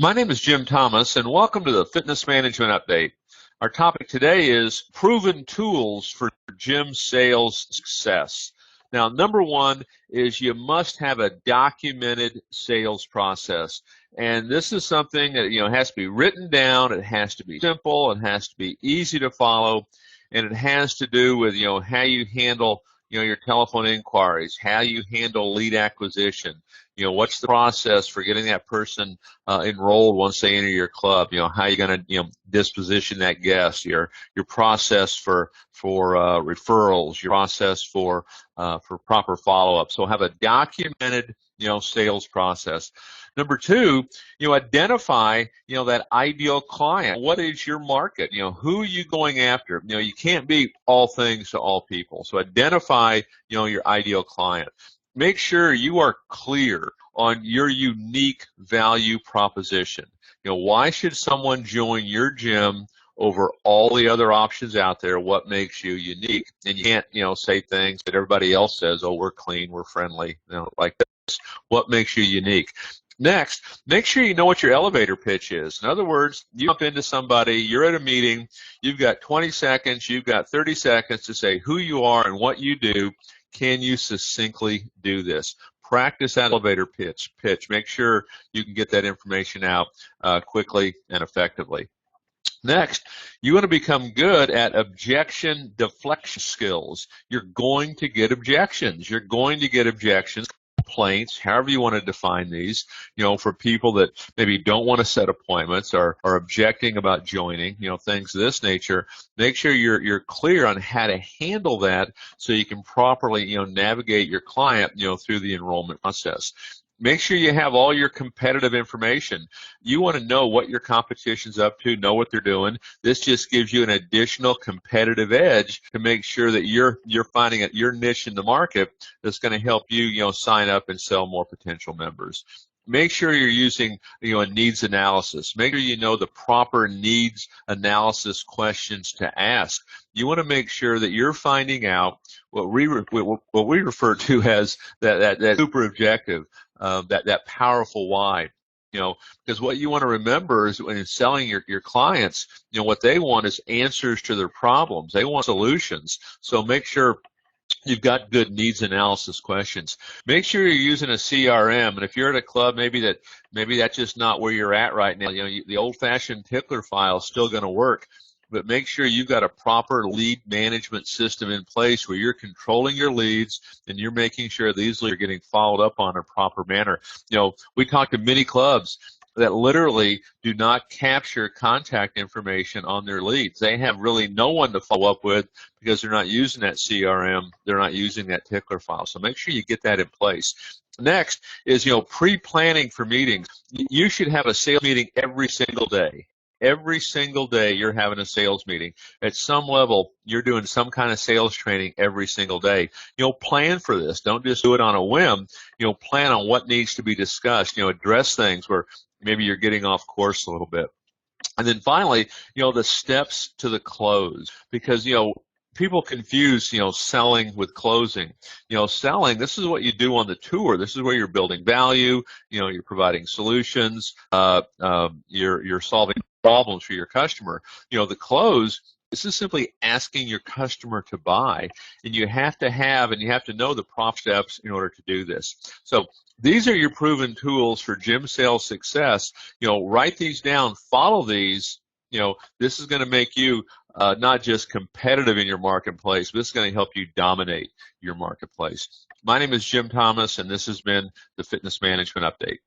My name is Jim Thomas, and welcome to the Fitness Management Update. Our topic today is proven tools for gym sales success. Now, number one is you must have a documented sales process. And this is something that, has to be written down, it has to be simple, it has to be easy to follow, and it has to do with, how you handle your telephone inquiries, how you handle lead acquisition, what's the process for getting that person enrolled once they enter your club, how you're going to, disposition that guest, your process for referrals, your process for proper follow-up. So have a documented, sales process. Number two, identify, that ideal client. What is your market? Who are you going after? You can't be all things to all people. So identify, your ideal client. Make sure you are clear on your unique value proposition. Why should someone join your gym over all the other options out there? What makes you unique? And you can't, say things that everybody else says, oh, we're clean, we're friendly, like this. What makes you unique? Next, make sure you know what your elevator pitch is. In other words, you bump into somebody, you're at a meeting, you've got 20 seconds, you've got 30 seconds to say who you are and what you do. Can you succinctly do this? Practice that elevator pitch. Make sure you can get that information out quickly and effectively. Next, you want to become good at objection deflection skills. You're going to get objections. You're going to get objections, complaints, however you want to define these, for people that maybe don't want to set appointments or are objecting about joining, things of this nature. Make sure you're clear on how to handle that so you can properly, navigate your client, through the enrollment process. Make sure you have all your competitive information. You want to know what your competition's up to, know what they're doing. This just gives you an additional competitive edge to make sure that you're finding your niche in the market that's going to help you, sign up and sell more potential members. Make sure you're using, a needs analysis. Make sure you know the proper needs analysis questions to ask. You want to make sure that you're finding out what we refer to as that super objective, that powerful why. Because what you want to remember is when selling your clients, what they want is answers to their problems. They want solutions. So make sure you've got good needs analysis questions. Make sure you're using a CRM, and if you're at a club, maybe that's just not where you're at right now. The old-fashioned tickler file is still going to work, but make sure you've got a proper lead management system in place where you're controlling your leads and you're making sure these leads are getting followed up on in a proper manner. We talk to many clubs that literally do not capture contact information on their leads. They have really no one to follow up with because they're not using that CRM, they're not using that tickler file. So make sure you get that in place. Next is, pre-planning for meetings. You should have a sales meeting every single day. Every single day you're having a sales meeting. At some level, you're doing some kind of sales training every single day. Plan for this. Don't just do it on a whim. Plan on what needs to be discussed. Address things where maybe you're getting off course a little bit. And then finally, the steps to the close. Because, people confuse, selling with closing. Selling, this is what you do on the tour. This is where you're building value. You're providing solutions. You're solving problems for your customer. The close, this is simply asking your customer to buy, and you have to know the proper steps in order to do this. So these are your proven tools for gym sales success. Write these down, follow these. This is going to make you not just competitive in your marketplace, but this is going to help you dominate your marketplace. My name is Jim Thomas, and this has been the Fitness Management Update.